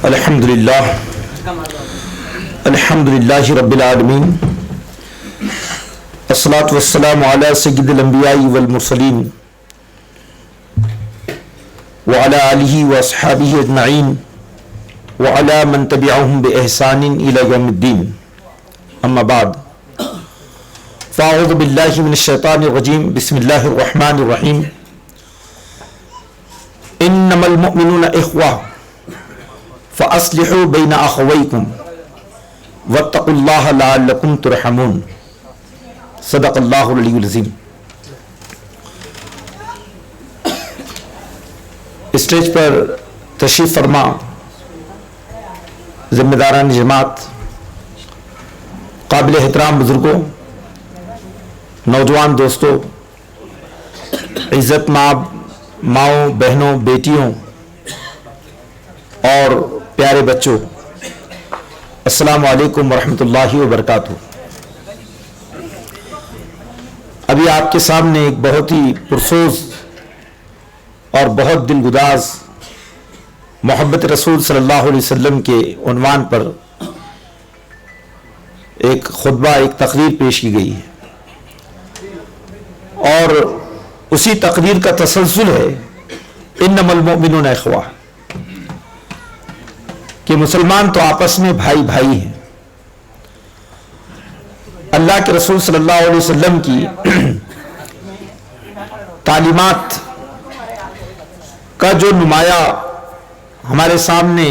الحمدللہ رب العالمین الصلاۃ والسلام علی سید الانبیاء والمرسلین وعلی آلہ واصحابہ اجمعین وعلی من تبعہم بإحسان الی یوم الدین، اما بعد فاعوذ باللہ من الشیطان الرجیم، بسم اللہ الرحمن الرحیم۔ انما المؤمنون اخوہ فاصلحوا بین اخویکم واتقوا اللہ لعلکم ترحمون۔ صدق اللہ العلی العظیم۔ اسٹیج پر تشریف فرما ذمہ داران جماعت، قابل احترام بزرگوں، نوجوان دوستوں، عزت ماؤں بہنوں بیٹیوں اور پیارے بچوں، السلام علیکم ورحمۃ اللہ وبرکاتہ۔ ابھی آپ کے سامنے ایک بہت ہی پرسوز اور بہت دلگداز محبت رسول صلی اللہ علیہ وسلم کے عنوان پر ایک خطبہ، ایک تقریر پیش کی گئی ہے، اور اسی تقریر کا تسلسل ہے انما المؤمنون اخوہ، کہ مسلمان تو آپس میں بھائی بھائی ہیں۔ اللہ کے رسول صلی اللہ علیہ وسلم کی تعلیمات کا جو نمایاں ہمارے سامنے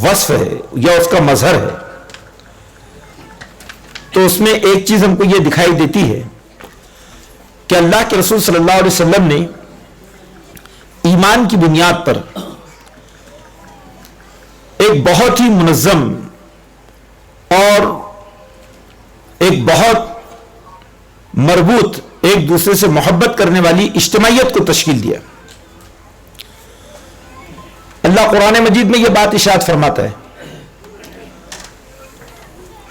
وصف ہے یا اس کا مظہر ہے، تو اس میں ایک چیز ہم کو یہ دکھائی دیتی ہے کہ اللہ کے رسول صلی اللہ علیہ وسلم نے ایمان کی بنیاد پر ایک بہت ہی منظم اور ایک بہت مربوط، ایک دوسرے سے محبت کرنے والی اجتماعیت کو تشکیل دیا۔ اللہ قرآن مجید میں یہ بات ارشاد فرماتا ہے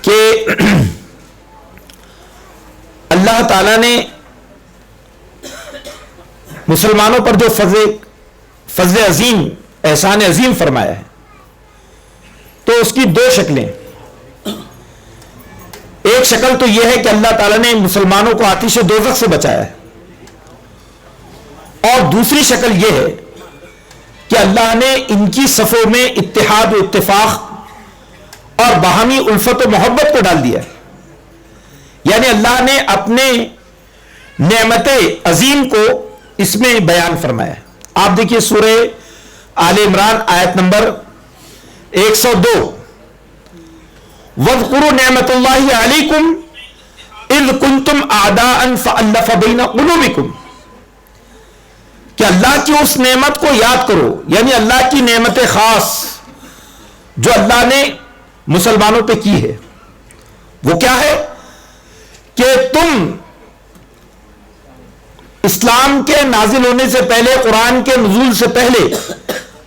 کہ اللہ تعالیٰ نے مسلمانوں پر جو فضل عظیم، احسان عظیم فرمایا ہے، تو اس کی دو شکلیں۔ ایک شکل تو یہ ہے کہ اللہ تعالیٰ نے مسلمانوں کو آتش دوزخ سے بچایا ہے، اور دوسری شکل یہ ہے کہ اللہ نے ان کی صفوں میں اتحاد و اتفاق اور باہمی الفت و محبت کو ڈال دیا ہے۔ یعنی اللہ نے اپنے نعمت عظیم کو اس میں بیان فرمایا ہے۔ آپ دیکھیے سورہ آل عمران آیت نمبر 102، وَاذْكُرُوا نِعْمَةَ اللَّهِ عَلَيْكُمْ إِذْ كُنْتُمْ أَعْدَاءً فَأَلَّفَ بَيْنَ قُلُوبِكُمْ، کہ اللہ کی اس نعمت کو یاد کرو، یعنی اللہ کی نعمت خاص جو اللہ نے مسلمانوں پہ کی ہے۔ وہ کیا ہے کہ تم اسلام کے نازل ہونے سے پہلے، قرآن کے نزول سے پہلے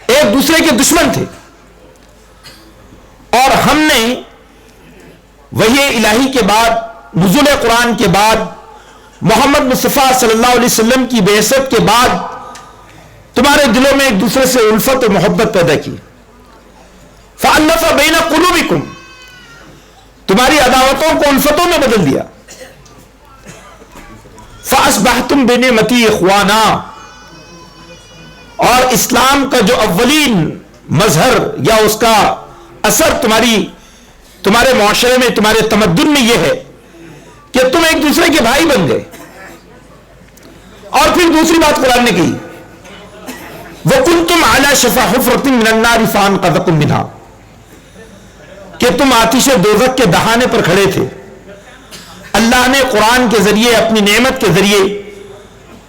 ایک دوسرے کے دشمن تھے، اور ہم نے وحی الہی کے بعد، نزول قرآن کے بعد، محمد مصطفیٰ صلی اللہ علیہ وسلم کی بعثت کے بعد تمہارے دلوں میں ایک دوسرے سے الفت و محبت پیدا کی۔ فَأَلَّفَ بَيْنَ قُلُوبِكُمْ، تمہاری عداوتوں کو الفتوں میں بدل دیا۔ فَأَصْبَحْتُمْ بِنِعْمَتِي إِخْوَانًا، اور اسلام کا جو اولین مظہر یا اس کا اثر تمہارے معاشرے میں، تمہارے تمدن میں یہ ہے کہ تم ایک دوسرے کے بھائی بن گئے۔ اور پھر دوسری بات قرآن نے کہی، وَكُنْتُمْ عَلَى شَفَا حُفْرَةٍ مِّنَ النَّارِ فَأَنْقَذَكُم مِّنْهَا، کہ تم آتش دوزخ کے دہانے پر کھڑے تھے، اللہ نے قرآن کے ذریعے، اپنی نعمت کے ذریعے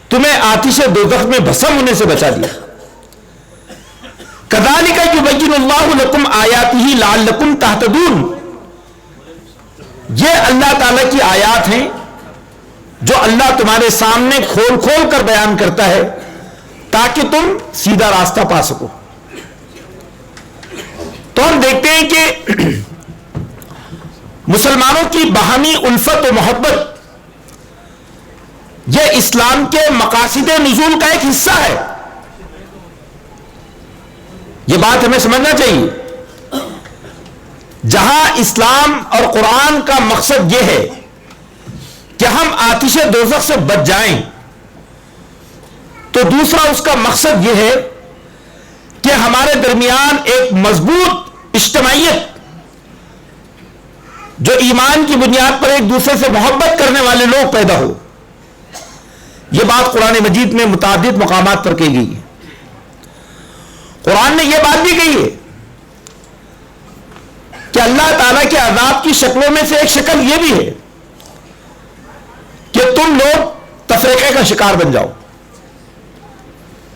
تمہیں آتش دوزخ میں بھسم ہونے سے بچا دیا۔ كَذَلِكَ يُبَيِّنُ اللَّهُ لَكُمْ آيَاتِهِ لَعَلَّكُمْ تَهْتَدُونَ، یہ اللہ تعالیٰ کی آیات ہیں جو اللہ تمہارے سامنے کھول کھول کر بیان کرتا ہے تاکہ تم سیدھا راستہ پا سکو۔ تو ہم دیکھتے ہیں کہ مسلمانوں کی باہمی الفت و محبت یہ اسلام کے مقاصد نزول کا ایک حصہ ہے۔ یہ بات ہمیں سمجھنا چاہیے جہاں اسلام اور قرآن کا مقصد یہ ہے کہ ہم آتش دوزخ سے بچ جائیں، تو دوسرا اس کا مقصد یہ ہے کہ ہمارے درمیان ایک مضبوط اجتماعیت، جو ایمان کی بنیاد پر ایک دوسرے سے محبت کرنے والے لوگ پیدا ہو۔ یہ بات قرآن مجید میں متعدد مقامات پر کہی گئی ہے۔ قرآن نے یہ بات بھی کہی ہے کہ اللہ تعالیٰ کے عذاب کی شکلوں میں سے ایک شکل یہ بھی ہے کہ تم لوگ تفریقے کا شکار بن جاؤ،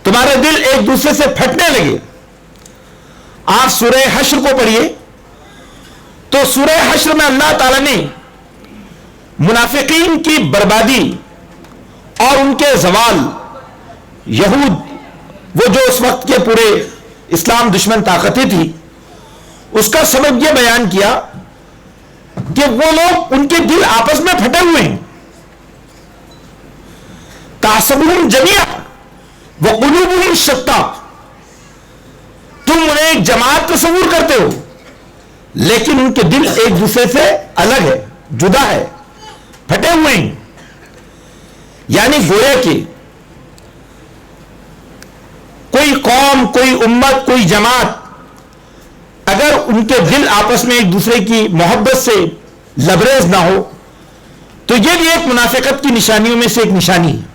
تمہارے دل ایک دوسرے سے پھٹنے لگے۔ آپ سورہ حشر کو پڑھیے تو سورہ حشر میں اللہ تعالیٰ نے منافقین کی بربادی اور ان کے زوال، یہود وہ جو اس وقت کے پورے اسلام دشمن طاقتیں تھی، اس کا سبب یہ بیان کیا کہ وہ لوگ، ان کے دل آپس میں پھٹے ہوئے ہیں۔ تحسبهم جميعا وقلوبهم شتى، تم انہیں ایک جماعت تصور کرتے ہو لیکن ان کے دل ایک دوسرے سے الگ ہے، جدا ہے، پھٹے ہوئے ہیں۔ یعنی گویا کہ کوئی قوم، کوئی امت، کوئی جماعت اگر ان کے دل آپس میں ایک دوسرے کی محبت سے لبریز نہ ہو تو یہ بھی ایک منافقت کی نشانیوں میں سے ایک نشانی ہے۔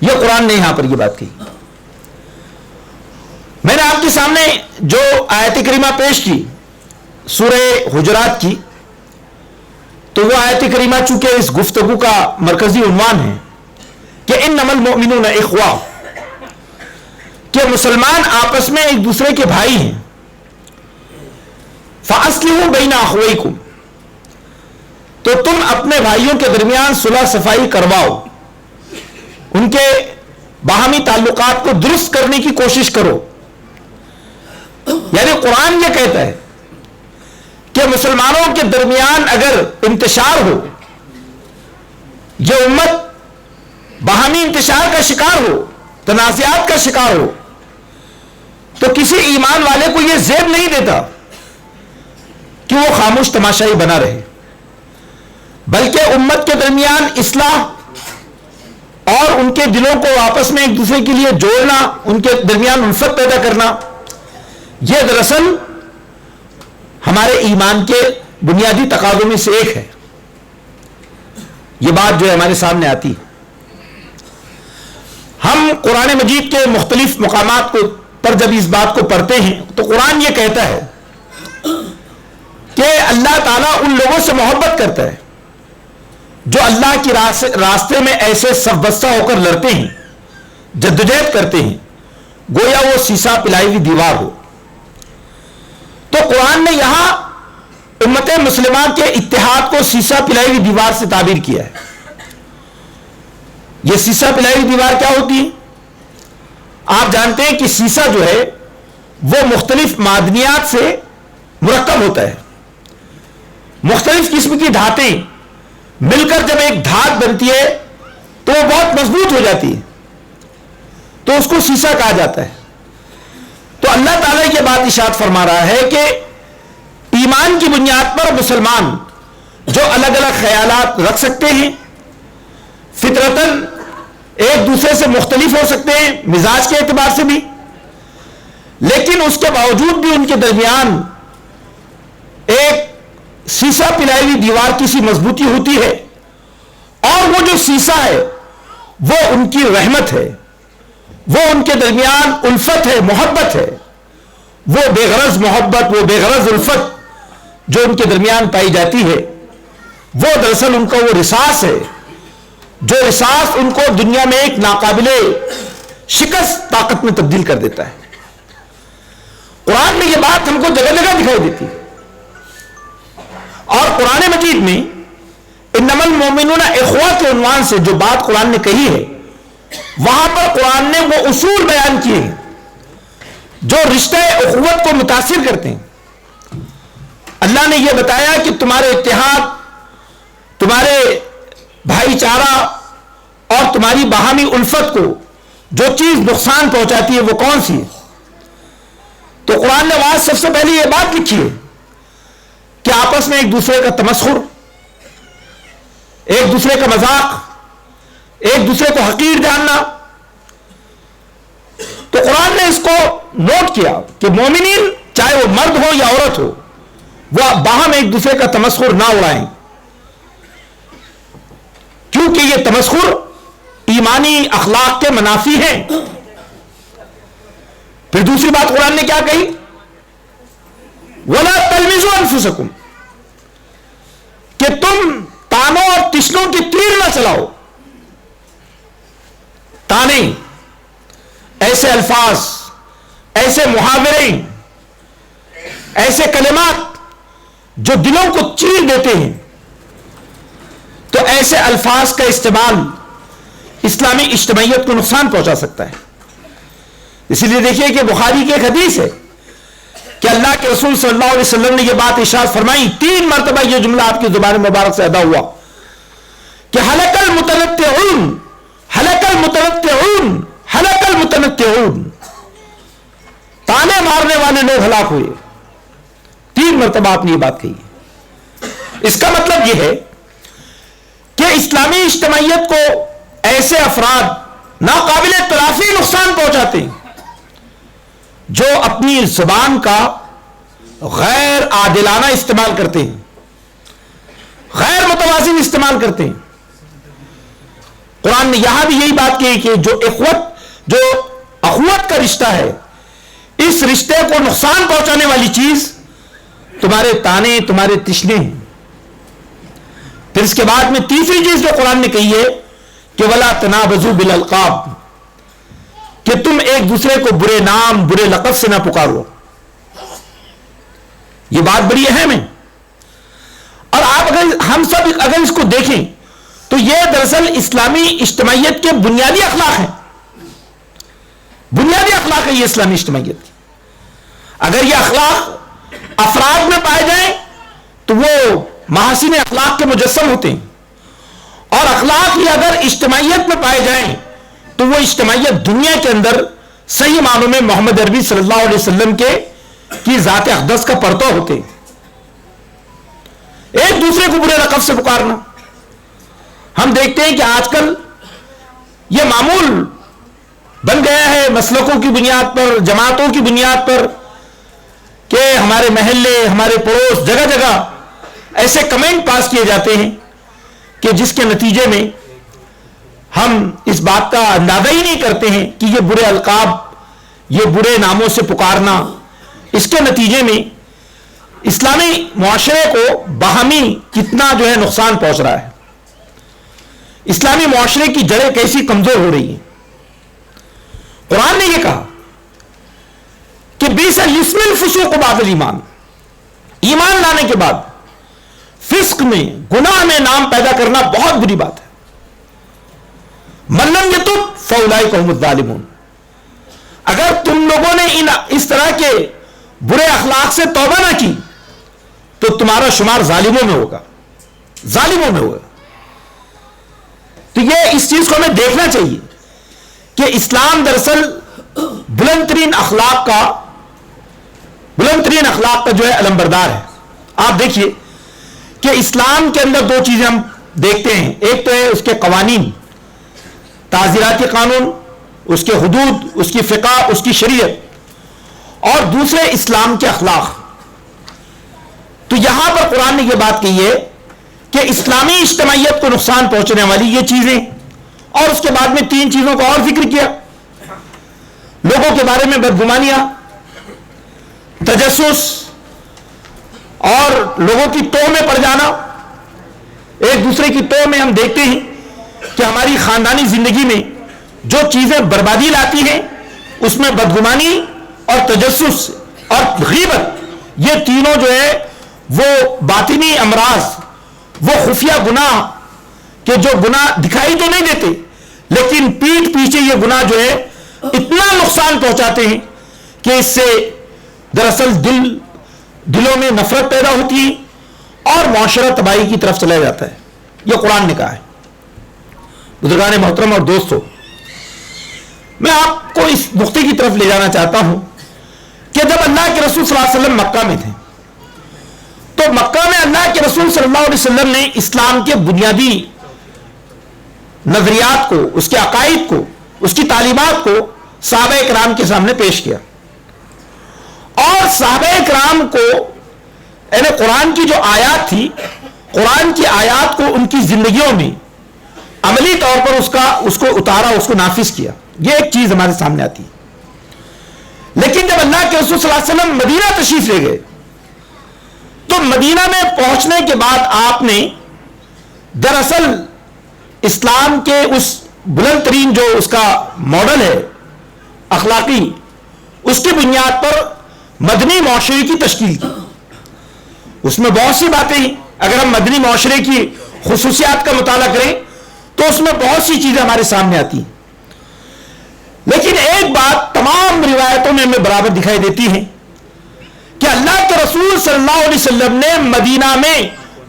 یہ قرآن نے یہاں پر یہ بات کہی۔ میں نے آپ کے سامنے جو آیت کریمہ پیش کی سورہ حجرات کی، تو وہ آیت کریمہ چونکہ اس گفتگو کا مرکزی عنوان ہے کہ انما المؤمنون اخوہ، کہ مسلمان آپس میں ایک دوسرے کے بھائی ہیں۔ فاصلحوا بین اخویکم، تو تم اپنے بھائیوں کے درمیان صلح صفائی کرواؤ، ان کے باہمی تعلقات کو درست کرنے کی کوشش کرو۔ یعنی قرآن یہ کہتا ہے کہ مسلمانوں کے درمیان اگر انتشار ہو، یہ امت باہمی انتشار کا شکار ہو، تنازعات کا شکار ہو، تو کسی ایمان والے کو یہ زیب نہیں دیتا کہ وہ خاموش تماشائی بنا رہے، بلکہ امت کے درمیان اصلاح اور ان کے دلوں کو آپس میں ایک دوسرے کے لیے جوڑنا، ان کے درمیان الفت پیدا کرنا، یہ دراصل ہمارے ایمان کے بنیادی تقاضوں میں سے ایک ہے۔ یہ بات جو ہے ہمارے سامنے آتی ہے۔ ہم قرآن مجید کے مختلف مقامات پر جب اس بات کو پڑھتے ہیں تو قرآن یہ کہتا ہے کہ اللہ تعالیٰ ان لوگوں سے محبت کرتا ہے جو اللہ کی راستے میں ایسے صف بستہ ہو کر لڑتے ہیں، جدوجہد کرتے ہیں، گویا وہ سیسا پلائی ہوئی دیوار ہو۔ تو قرآن نے یہاں امت مسلمہ کے اتحاد کو سیسا پلائی ہوئی دیوار سے تعبیر کیا ہے۔ یہ سیسا پلائی ہوئی دیوار کیا ہوتی ہے؟ آپ جانتے ہیں کہ سیسا جو ہے وہ مختلف معدنیات سے مرکب ہوتا ہے، مختلف قسم کی دھاتیں مل کر جب ایک دھات بنتی ہے تو وہ بہت مضبوط ہو جاتی ہے، تو اس کو سیسا کہا جاتا ہے۔ تو اللہ تعالیٰ یہ بات ارشاد فرما رہا ہے کہ ایمان کی بنیاد پر مسلمان جو الگ الگ خیالات رکھ سکتے ہیں، فطرتاً ایک دوسرے سے مختلف ہو سکتے ہیں مزاج کے اعتبار سے بھی، لیکن اس کے باوجود بھی ان کے درمیان ایک سیسا پلائی ہوئی دیوار کی سی مضبوطی ہوتی ہے، اور وہ جو سیسا ہے وہ ان کی رحمت ہے، وہ ان کے درمیان الفت ہے، محبت ہے، وہ بے غرض محبت، وہ بے غرض الفت جو ان کے درمیان پائی جاتی ہے، وہ دراصل ان کا وہ رساس ہے جو رساس ان کو دنیا میں ایک ناقابل شکست طاقت میں تبدیل کر دیتا ہے۔ قرآن میں یہ بات ہم کو جگہ جگہ دکھائی دیتی ہے، اور قرآن مجید میں انما المؤمنون اخوہ کے عنوان سے جو بات قرآن نے کہی ہے، وہاں پر قرآن نے وہ اصول بیان کیے ہیں جو رشتہ اخوت کو متاثر کرتے ہیں۔ اللہ نے یہ بتایا کہ تمہارے اتحاد، تمہارے بھائی چارہ اور تمہاری باہمی الفت کو جو چیز نقصان پہنچاتی ہے وہ کون سی ہے؟ تو قرآن نے وہاں سب سے پہلے یہ بات لکھی ہے کہ آپس میں ایک دوسرے کا تمسخر، ایک دوسرے کا مذاق، ایک دوسرے کو حقیر جاننا. تو قرآن نے اس کو نوٹ کیا کہ مومنین چاہے وہ مرد ہو یا عورت ہو وہ باہم ایک دوسرے کا تمسخر نہ اڑائیں، کیونکہ یہ تمسخر ایمانی اخلاق کے منافی ہیں. پھر دوسری بات قرآن نے کیا کہی؟ وَلَا تَلْمِزُوا أَنفُسَكُمْ، کہ تم تانوں اور تشنوں کی تیر نہ چلاؤ. تانے، ایسے الفاظ، ایسے محاورے، ایسے کلمات جو دلوں کو چیر دیتے ہیں، تو ایسے الفاظ کا استعمال اسلامی اجتماعیت کو نقصان پہنچا سکتا ہے. اسی لیے دیکھیے کہ بخاری کی ایک حدیث ہے کہ اللہ کے رسول صلی اللہ علیہ وسلم نے یہ بات ارشاد فرمائی، 3 مرتبہ یہ جملہ آپ کی زبان مبارک سے ادا ہوا کہ ہلک المتنطعون، ہلک المتنطعون، ہلک المتنطعون، تانے مارنے والے لوگ ہلاک ہوئے. 3 مرتبہ آپ نے یہ بات کہی. اس کا مطلب یہ ہے کہ اسلامی اجتماعیت کو ایسے افراد ناقابل تلافی نقصان پہنچاتے ہیں جو اپنی زبان کا غیر عادلانہ استعمال کرتے ہیں، غیر متوازن استعمال کرتے ہیں. قرآن نے یہاں بھی یہی بات کہی کہ جو اخوت کا رشتہ ہے، اس رشتے کو نقصان پہنچانے والی چیز تمہارے تانے، تمہارے تشنے ہیں. پھر اس کے بعد میں تیسری چیز جو قرآن نے کہی ہے کہ وَلَا تَنَابَزُوا بِالْأَلْقَابِ، کہ تم ایک دوسرے کو برے نام، برے لقب سے نہ پکارو. یہ بات بڑی اہم ہے. اور ہم سب اگر اس کو دیکھیں تو یہ دراصل اسلامی اجتماعیت کے بنیادی اخلاق ہیں. بنیادی اخلاق ہے یہ اسلامی اجتماعیت کی. اگر یہ اخلاق افراد میں پائے جائیں تو وہ محاسن اخلاق کے مجسم ہوتے ہیں، اور اخلاق یہ اگر اجتماعیت میں پائے جائیں تو وہ اجتماعیت دنیا کے اندر صحیح معنوں میں محمد عربی صلی اللہ علیہ وسلم کی ذات اقدس کا پرتو ہوتے ہیں. ایک دوسرے کو برے لقب سے پکارنا، ہم دیکھتے ہیں کہ آج کل یہ معمول بن گیا ہے مسلکوں کی بنیاد پر، جماعتوں کی بنیاد پر، کہ ہمارے محلے، ہمارے پڑوس، جگہ جگہ ایسے کمنٹ پاس کیے جاتے ہیں کہ جس کے نتیجے میں ہم اس بات کا اندازہ ہی نہیں کرتے ہیں کہ یہ برے القاب، یہ برے ناموں سے پکارنا، اس کے نتیجے میں اسلامی معاشرے کو باہمی کتنا جو ہے نقصان پہنچ رہا ہے. اسلامی معاشرے کی جڑیں کیسی کمزور ہو رہی ہیں. قرآن نے یہ کہا کہ بئس الاسم الفسوق بعد الایمان، ایمان لانے کے بعد فسق میں، گناہ میں نام پیدا کرنا بہت بری بات ہے. من لم یتب فاولئک هم الظالمون، اگر تم لوگوں نے اس طرح کے برے اخلاق سے توبہ نہ کی تو تمہارا شمار ظالموں میں ہوگا، ظالموں میں ہوگا. تو یہ اس چیز کو ہمیں دیکھنا چاہیے کہ اسلام دراصل بلند ترین اخلاق کا جو ہے علمبردار ہے. آپ دیکھیے کہ اسلام کے اندر 2 چیزیں ہم دیکھتے ہیں، ایک تو ہے اس کے قوانین، تعزیراتی قانون، اس کے حدود، اس کی فقہ، اس کی شریعت، اور دوسرے اسلام کے اخلاق. تو یہاں پر قرآن نے یہ بات کہی ہے کہ اسلامی اجتماعیت کو نقصان پہنچنے والی یہ چیزیں، اور اس کے بعد میں 3 چیزوں کا اور ذکر کیا. لوگوں کے بارے میں بدگمانیاں، تجسس، اور لوگوں کی ٹوہ میں پڑ جانا. ایک دوسرے کی ٹوہ میں ہم دیکھتے ہیں کہ ہماری خاندانی زندگی میں جو چیزیں بربادی لاتی ہیں اس میں بدگمانی اور تجسس اور غیبت، یہ تینوں جو ہے وہ باطنی امراض، وہ خفیہ گناہ کہ جو گناہ دکھائی تو نہیں دیتے لیکن پیٹھ پیچھے یہ گناہ جو ہے اتنا نقصان پہنچاتے ہیں کہ اس سے دراصل دلوں میں نفرت پیدا ہوتی ہے اور معاشرہ تباہی کی طرف چلا جاتا ہے. یہ قرآن نے کہا ہے. بزرگان محترم اور دوستو، میں آپ کو اس نقطے کی طرف لے جانا چاہتا ہوں کہ جب اللہ کے رسول صلی اللہ علیہ وسلم مکہ میں تھے تو مکہ میں اللہ کے رسول صلی اللہ علیہ وسلم نے اسلام کے بنیادی نظریات کو، اس کے عقائد کو، اس کی تعلیمات کو صحابہ کرام کے سامنے پیش کیا، اور صحابہ کرام کو یعنی قرآن کی جو آیات تھی، قرآن کی آیات کو ان کی زندگیوں میں عملی طور پر اس کو اتارا، اس کو نافذ کیا. یہ ایک چیز ہمارے سامنے آتی ہے. لیکن جب اللہ کے رسول صلی اللہ علیہ وسلم مدینہ تشریف لے گئے تو مدینہ میں پہنچنے کے بعد آپ نے دراصل اسلام کے اس بلند ترین جو اس کا ماڈل ہے اخلاقی، اس کی بنیاد پر مدنی معاشرے کی تشکیل کی. اس میں بہت سی باتیں ہیں. اگر ہم مدنی معاشرے کی خصوصیات کا مطالعہ کریں تو اس میں بہت سی چیزیں ہمارے سامنے آتی ہیں. لیکن ایک بات تمام روایتوں میں ہمیں برابر دکھائی دیتی ہے کہ اللہ کے رسول صلی اللہ علیہ وسلم نے مدینہ میں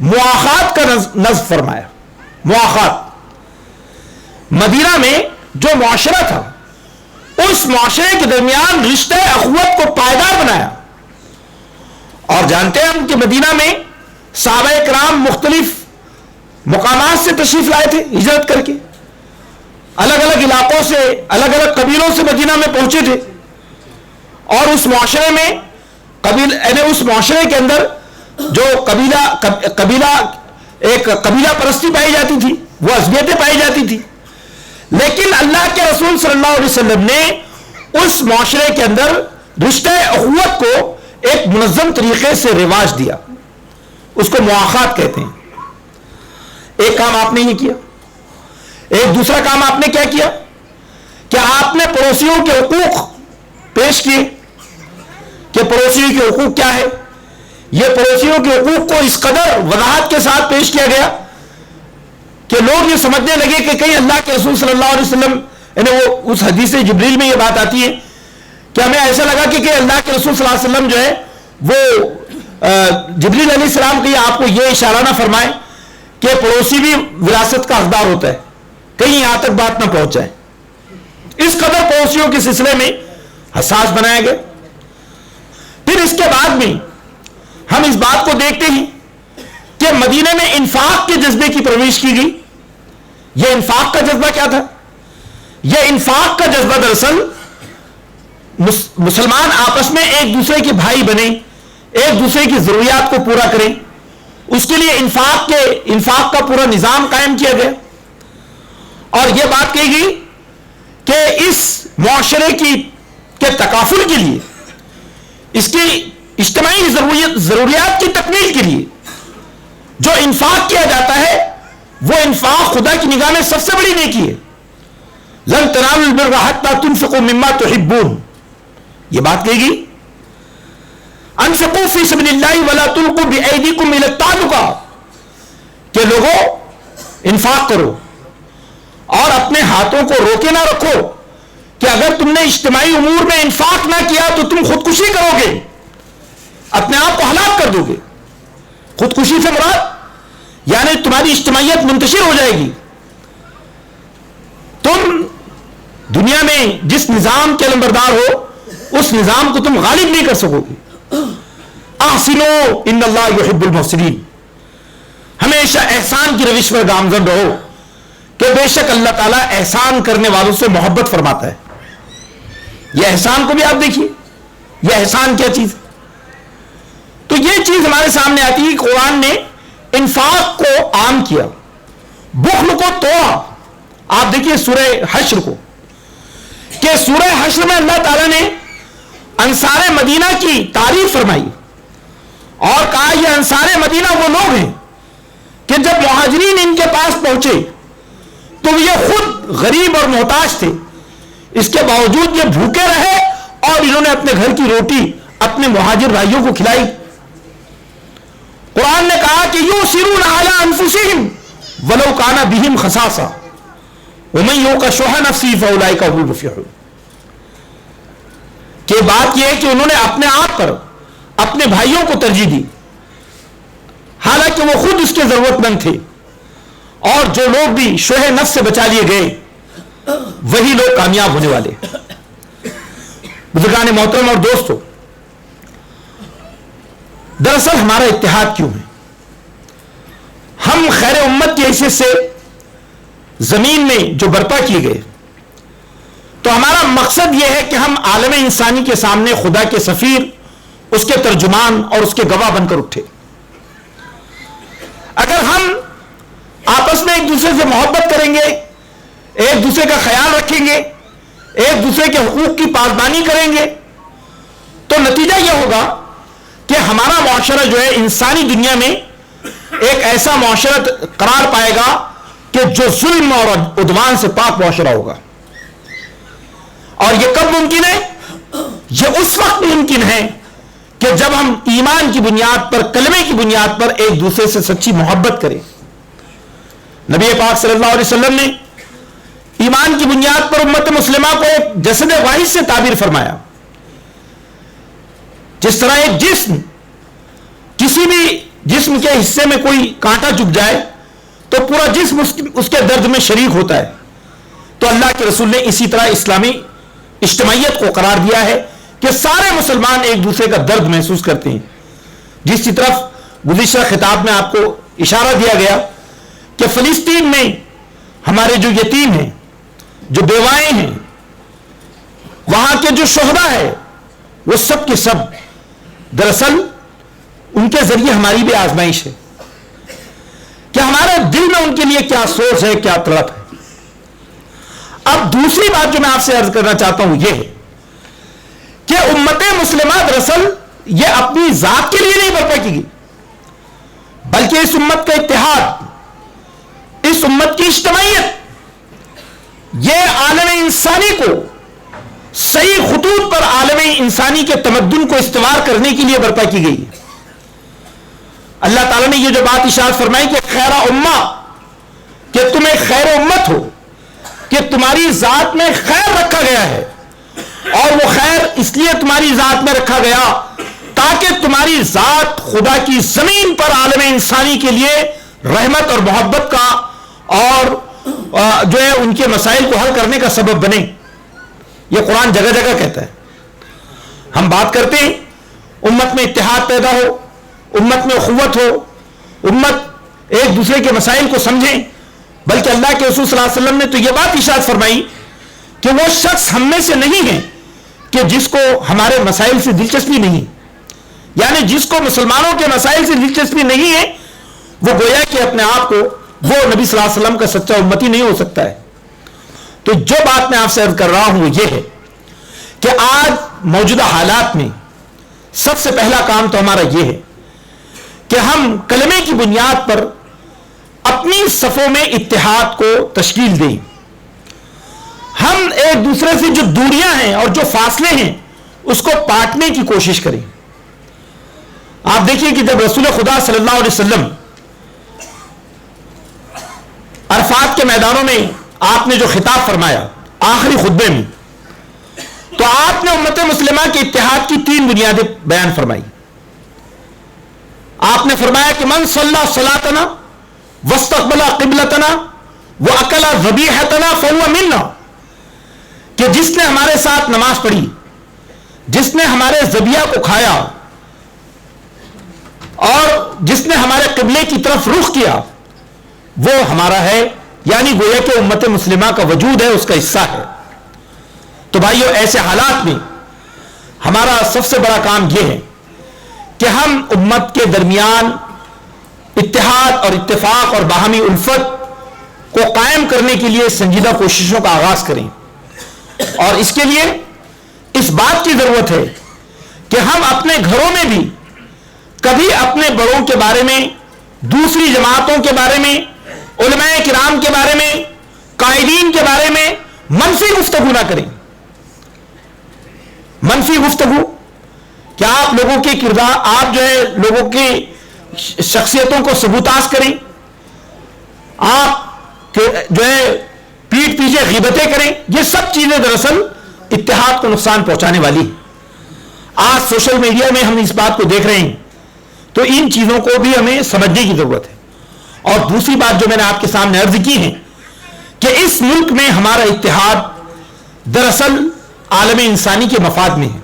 مواخات کا نصب فرمایا. مواخات، مدینہ میں جو معاشرہ تھا اس معاشرے کے درمیان رشتہ اخوت کو پائیدار بنایا. اور جانتے ہیں ہم کہ مدینہ میں صحابہ کرام مختلف مقامات سے تشریف لائے تھے، ہجرت کر کے الگ الگ علاقوں سے، الگ الگ قبیلوں سے مدینہ میں پہنچے تھے. اور اس معاشرے میں اس معاشرے کے اندر جو ایک قبیلہ پرستی پائی جاتی تھی، وہ عصبیتیں پائی جاتی تھی. لیکن اللہ کے رسول صلی اللہ علیہ وسلم نے اس معاشرے کے اندر رشتہ اخوت کو ایک منظم طریقے سے رواج دیا. اس کو مواخات کہتے ہیں. ایک کام آپ نے یہ کیا. ایک دوسرا کام آپ نے کیا کیا کہ آپ نے پڑوسیوں کے حقوق پیش کیے کہ پڑوسیوں کے حقوق کیا ہے. یہ پڑوسیوں کے حقوق کو اس قدر وضاحت کے ساتھ پیش کیا گیا کہ لوگ یہ سمجھنے لگے کہ کہیں اللہ کے رسول صلی اللہ علیہ وسلم یعنی وہ اس حدیث جبریل میں یہ بات آتی ہے کہ ہمیں ایسا لگا کہ اللہ کے رسول صلی اللہ علیہ وسلم جو ہے وہ جبریل علیہ السلام کے آپ کو یہ اشارہ نہ فرمائے کہ پڑوسی بھی وراثت کا حقدار ہوتا ہے، کہیں یہاں تک بات نہ پہنچ جائے. اس قدر پڑوسیوں کے سلسلے میں حساس بنایا گیا. پھر اس کے بعد میں ہم اس بات کو دیکھتے ہیں کہ مدینہ میں انفاق کے جذبے کی پرورش کی گئی. یہ انفاق کا جذبہ کیا تھا؟ یہ انفاق کا جذبہ دراصل مسلمان آپس میں ایک دوسرے کے بھائی بنے، ایک دوسرے کی ضروریات کو پورا کریں، اس کے لیے انفاق کا پورا نظام قائم کیا گیا. اور یہ بات کہی گئی کہ اس معاشرے کے تکافل کے لیے، اس کی اجتماعی ضروریات کی تکمیل کے لیے جو انفاق کیا جاتا ہے وہ انفاق خدا کی نگاہ میں سب سے بڑی نیکی ہے. لن تنالوا البر حتى تنفقوا مما تحبون، یہ بات کہی گئی. انفقوا فی سبیل اللہ ولا تلقوا بأیدیکم الی التہلکہ، کہ لوگوں انفاق کرو اور اپنے ہاتھوں کو روکے نہ رکھو کہ اگر تم نے اجتماعی امور میں انفاق نہ کیا تو تم خودکشی کرو گے، اپنے آپ کو ہلاک کر دو گے. خودکشی سے مراد یعنی تمہاری اجتماعیت منتشر ہو جائے گی. تم دنیا میں جس نظام کے علمبردار ہو اس نظام کو تم غالب نہیں کر سکو گے. احسنوا ان اللہ یحب المحسنین، ہمیشہ احسان کی روش پر گامزن رہو کہ بے شک اللہ تعالیٰ احسان کرنے والوں سے محبت فرماتا ہے. یہ احسان کو بھی آپ دیکھیے، یہ احسان کیا چیز. تو یہ چیز ہمارے سامنے آتی ہے. قرآن نے انفاق کو عام کیا، بخل کو توڑا. آپ دیکھیے سورہ حشر کو کہ سورہ حشر میں اللہ تعالیٰ نے انصار مدینہ کی تعریف فرمائی اور کہا یہ انصار مدینہ وہ لوگ ہیں کہ جب مہاجرین ان کے پاس پہنچے تو یہ خود غریب اور محتاج تھے، اس کے باوجود یہ بھوکے رہے اور انہوں نے اپنے گھر کی روٹی اپنے مہاجر بھائیوں کو کھلائی. قرآن نے کہا کہ یؤثرون علی انفسہم ولو کان بہم خصاصہ ومن یوق شح نفسہ فاولئک هم المفلحون. کہ بات یہ ہے کہ انہوں نے اپنے آپ پر اپنے بھائیوں کو ترجیح دی حالانکہ وہ خود اس کے ضرورت مند تھے. اور جو لوگ بھی شح نفس سے بچا لیے گئے وہی لوگ کامیاب ہونے والے. بزرگان محترم اور دوستو، دراصل ہمارا اتحاد کیوں ہے؟ ہم خیر امت کی حیثیت سے زمین میں جو برپا کیے گئے، تو ہمارا مقصد یہ ہے کہ ہم عالم انسانی کے سامنے خدا کے سفیر، اس کے ترجمان اور اس کے گواہ بن کر اٹھے۔ اگر ہم آپس میں ایک دوسرے سے محبت کریں گے، ایک دوسرے کا خیال رکھیں گے، ایک دوسرے کے حقوق کی پاسبانی کریں گے، تو نتیجہ یہ ہوگا کہ ہمارا معاشرہ جو ہے انسانی دنیا میں ایک ایسا معاشرہ قرار پائے گا کہ جو ظلم اور عدوان سے پاک معاشرہ ہوگا۔ اور یہ کب ممکن ہے؟ یہ اس وقت ممکن ہے کہ جب ہم ایمان کی بنیاد پر، کلمے کی بنیاد پر ایک دوسرے سے سچی محبت کریں۔ نبی پاک صلی اللہ علیہ وسلم نے ایمان کی بنیاد پر امت مسلمہ کو ایک جسد واحد سے تعبیر فرمایا۔ جس طرح ایک جسم، کسی بھی جسم کے حصے میں کوئی کانٹا چبھ جائے تو پورا جسم اس کے درد میں شریک ہوتا ہے، تو اللہ کے رسول نے اسی طرح اسلامی اجتماعیت کو قرار دیا ہے کہ سارے مسلمان ایک دوسرے کا درد محسوس کرتے ہیں۔ جس کی طرف گزشتہ خطاب میں آپ کو اشارہ دیا گیا کہ فلسطین میں ہمارے جو یتیم ہیں، جو بیوائیں ہیں، وہاں کے جو شہداء ہیں، وہ سب کے سب دراصل ان کے ذریعے ہماری بھی آزمائش ہے کہ ہمارے دل میں ان کے لیے کیا سوچ ہے، کیا تڑپ ہے۔ اب دوسری بات جو میں آپ سے عرض کرنا چاہتا ہوں یہ ہے کہ امت مسلمہ دراصل یہ اپنی ذات کے لیے نہیں برپا کی گئی، بلکہ اس امت کا اتحاد، اس امت کی اجتماعیت، یہ عالم انسانی کو صحیح خطوط پر عالم انسانی کے تمدن کو استوار کرنے کے لیے برپا کی گئی۔ اللہ تعالیٰ نے یہ جو بات ارشاد فرمائی کہ خیر امہ، کہ تم ایک خیر امت ہو، کہ تمہاری ذات میں خیر رکھا گیا ہے، اور وہ خیر اس لیے تمہاری ذات میں رکھا گیا تاکہ تمہاری ذات خدا کی زمین پر عالم انسانی کے لیے رحمت اور محبت کا اور جو ہے ان کے مسائل کو حل کرنے کا سبب بنے۔ یہ قرآن جگہ جگہ کہتا ہے۔ ہم بات کرتے ہیں امت میں اتحاد پیدا ہو، امت میں اخوت ہو، امت ایک دوسرے کے مسائل کو سمجھیں، بلکہ اللہ کے رسول صلی اللہ علیہ وسلم نے تو یہ بات ارشاد فرمائی کہ وہ شخص ہم میں سے نہیں ہے کہ جس کو ہمارے مسائل سے دلچسپی نہیں، یعنی جس کو مسلمانوں کے مسائل سے دلچسپی نہیں ہے، وہ گویا کہ اپنے آپ کو وہ نبی صلی اللہ علیہ وسلم کا سچا امتی نہیں ہو سکتا ہے۔ تو جو بات میں آپ سے عرض کر رہا ہوں وہ یہ ہے کہ آج موجودہ حالات میں سب سے پہلا کام تو ہمارا یہ ہے کہ ہم کلمے کی بنیاد پر اپنی صفوں میں اتحاد کو تشکیل دیں۔ ہم ایک دوسرے سے جو دوریاں ہیں اور جو فاصلے ہیں اس کو پاٹنے کی کوشش کریں۔ آپ دیکھیے کہ جب رسول خدا صلی اللہ علیہ وسلم عرفات کے میدانوں میں آپ نے جو خطاب فرمایا آخری خطبے میں، تو آپ نے امت مسلمہ کے اتحاد کی 3 بنیادیں بیان فرمائی۔ آپ نے فرمایا کہ من صلی صلاتنا واستقبل قبلتنا واکل ذبیحتنا فهو منا، کہ جس نے ہمارے ساتھ نماز پڑھی، جس نے ہمارے ذبیحہ کو کھایا اور جس نے ہمارے قبلے کی طرف رخ کیا، وہ ہمارا ہے، یعنی گویا کہ امت مسلمہ کا وجود ہے، اس کا حصہ ہے۔ تو بھائیو، ایسے حالات میں ہمارا سب سے بڑا کام یہ ہے کہ ہم امت کے درمیان اتحاد اور اتفاق اور باہمی الفت کو قائم کرنے کے لیے سنجیدہ کوششوں کا آغاز کریں، اور اس کے لیے اس بات کی ضرورت ہے کہ ہم اپنے گھروں میں بھی کبھی اپنے بڑوں کے بارے میں، دوسری جماعتوں کے بارے میں، علماء کرام کے بارے میں، قائدین کے بارے میں منفی گفتگو نہ کریں۔ منفی گفتگو کہ آپ لوگوں کے کردار، آپ جو ہے لوگوں کی شخصیتوں کو سبوتاز کریں، آپ جو ہے پیٹھ پیچھے غیبتیں کریں، یہ سب چیزیں دراصل اتحاد کو نقصان پہنچانے والی ہیں۔ آج سوشل میڈیا میں ہم اس بات کو دیکھ رہے ہیں، تو ان چیزوں کو بھی ہمیں سمجھنے کی ضرورت ہے۔ اور دوسری بات جو میں نے آپ کے سامنے عرض کی ہے کہ اس ملک میں ہمارا اتحاد دراصل عالم انسانی کے مفاد میں ہے۔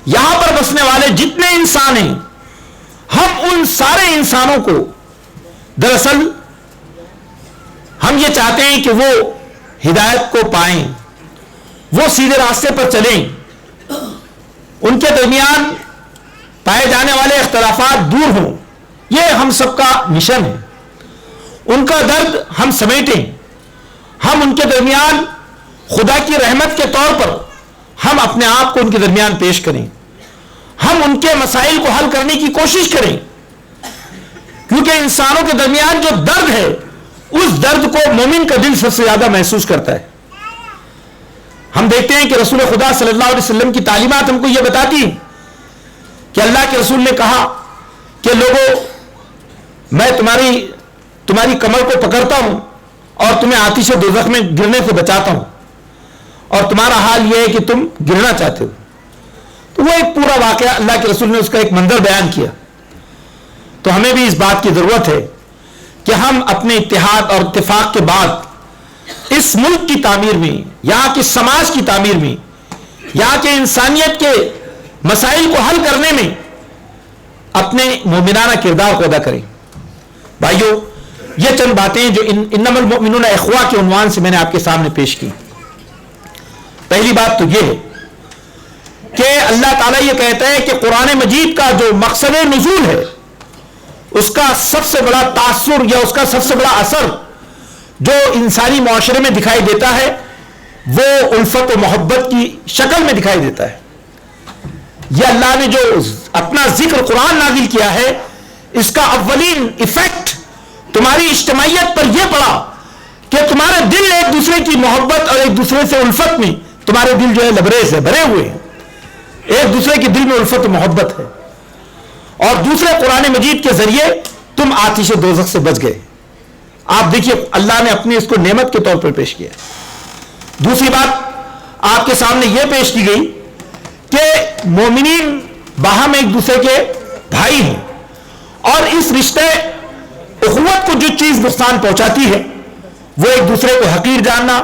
یہاں پر بسنے والے جتنے انسان ہیں ہم ان سارے انسانوں کو دراصل ہم یہ چاہتے ہیں کہ وہ ہدایت کو پائیں، وہ سیدھے راستے پر چلیں، ان کے درمیان پائے جانے والے اختلافات دور ہوں. یہ ہم سب کا مشن ہے. ان کا درد ہم سمیٹیں، ہم ان کے درمیان خدا کی رحمت کے طور پر ہم اپنے آپ کو ان کے درمیان پیش کریں، ہم ان کے مسائل کو حل کرنے کی کوشش کریں، کیونکہ انسانوں کے درمیان جو درد ہے اس درد کو مومن کا دل سب سے زیادہ محسوس کرتا ہے. ہم دیکھتے ہیں کہ رسول خدا صلی اللہ علیہ وسلم کی تعلیمات ہم کو یہ بتاتی ہیں کہ اللہ کے رسول نے کہا کہ لوگوں، میں تمہاری کمر کو پکڑتا ہوں اور تمہیں آتش دوزخ میں گرنے سے بچاتا ہوں، اور تمہارا حال یہ ہے کہ تم گرنا چاہتے ہو. تو وہ ایک پورا واقعہ اللہ کے رسول نے اس کا ایک منظر بیان کیا. تو ہمیں بھی اس بات کی ضرورت ہے کہ ہم اپنے اتحاد اور اتفاق کے بعد اس ملک کی تعمیر میں، یہاں کے سماج کی تعمیر میں، یہاں کے انسانیت کے مسائل کو حل کرنے میں اپنے مومنانہ کردار کو ادا کریں. بھائیو، یہ چند باتیں جو انما المؤمنون اخوہ کے عنوان سے میں نے آپ کے سامنے پیش کی. پہلی بات تو یہ ہے کہ اللہ تعالیٰ یہ کہتا ہے کہ قرآن مجید کا جو مقصد نزول ہے، اس کا سب سے بڑا تاثر یا اس کا سب سے بڑا اثر جو انسانی معاشرے میں دکھائی دیتا ہے وہ الفت و محبت کی شکل میں دکھائی دیتا ہے. یہ اللہ نے جو اپنا ذکر قرآن نازل کیا ہے، اس کا اولین ایفیکٹ تمہاری اجتماعیت پر یہ پڑا کہ تمہارے دل ایک دوسرے کی محبت اور ایک دوسرے سے الفت میں، تمہارے دل جو ہے لبریز ہے، بھرے ہوئے ہیں، ایک دوسرے کے دل میں الفت و محبت ہے. اور دوسرے قرآن مجید کے ذریعے تم آتش دوزخ سے بچ گئے. آپ دیکھیے اللہ نے اپنی اس کو نعمت کے طور پر پیش کیا. دوسری بات آپ کے سامنے یہ پیش کی گئی کہ مومنین باہم ایک دوسرے کے بھائی ہیں، اور اس رشتے اخوت کو جو چیز نقصان پہنچاتی ہے وہ ایک دوسرے کو حقیر جاننا،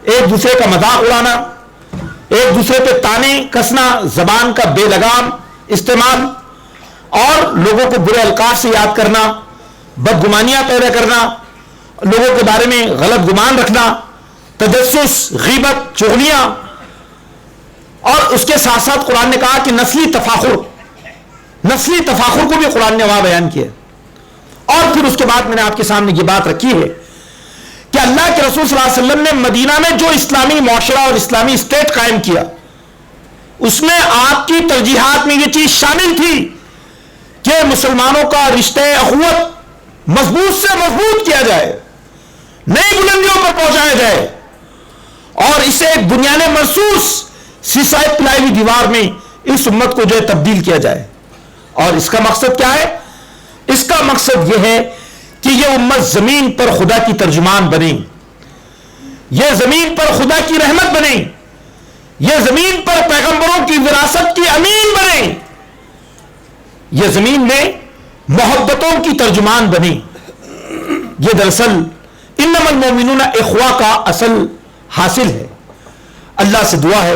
ایک دوسرے کا مذاق اڑانا، ایک دوسرے پہ تانے کسنا، زبان کا بے لگام استعمال، اور لوگوں کو برے القاب سے یاد کرنا، بدگمانیاں پیدا کرنا، لوگوں کے بارے میں غلط گمان رکھنا، تجسس، غیبت، چغلیاں، اور اس کے ساتھ ساتھ قرآن نے کہا کہ نسلی تفاخر کو بھی قرآن نے وہاں بیان کیا. اور پھر اس کے بعد میں نے آپ کے سامنے یہ بات رکھی ہے کہ اللہ کے رسول صلی اللہ علیہ وسلم نے مدینہ میں جو اسلامی معاشرہ اور اسلامی اسٹیٹ قائم کیا، اس میں آپ کی ترجیحات میں یہ چیز شامل تھی کہ مسلمانوں کا رشتہ اخوت مضبوط سے مضبوط کیا جائے، نئی بلندیوں پر پہنچایا جائے، اور اسے ایک بنیاد مرصوص سیسائے پلائی ہوئی دیوار میں اس امت کو جو ہے تبدیل کیا جائے. اور اس کا مقصد کیا ہے؟ اس کا مقصد یہ ہے کہ یہ امت زمین پر خدا کی ترجمان بنے، یہ زمین پر خدا کی رحمت بنے، یہ زمین پر پیغمبروں کی وراثت کی امین بنے، یہ زمین میں محبتوں کی ترجمان بنے. یہ دراصل انما المؤمنون اخوہ کا اصل حاصل ہے. اللہ سے دعا ہے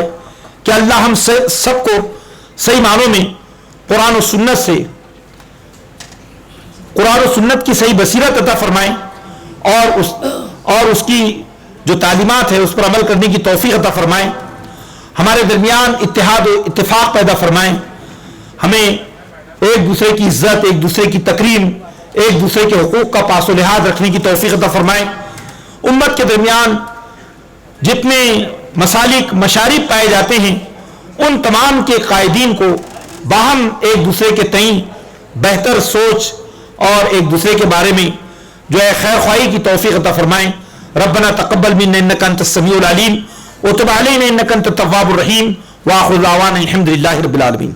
کہ اللہ ہم سب کو صحیح معنوں میں قرآن و سنت کی صحیح بصیرت عطا فرمائیں، اور اس کی جو تعلیمات ہے اس پر عمل کرنے کی توفیق عطا فرمائیں. ہمارے درمیان اتحاد و اتفاق پیدا فرمائیں، ہمیں ایک دوسرے کی عزت، ایک دوسرے کی تکریم، ایک دوسرے کے حقوق کا پاس و لحاظ رکھنے کی توفیق عطا فرمائیں. امت کے درمیان جتنے مسالک مشارب پائے جاتے ہیں ان تمام کے قائدین کو باہم ایک دوسرے کے تئیں بہتر سوچ اور ایک دوسرے کے بارے میں جو ہے خیر خواہی کی توفیق عطا فرمائیں. ربنا تقبل منا انك انت السميع العليم وتب علينا انك انت التواب الرحيم واخر دعوانا الحمد لله رب العالمين.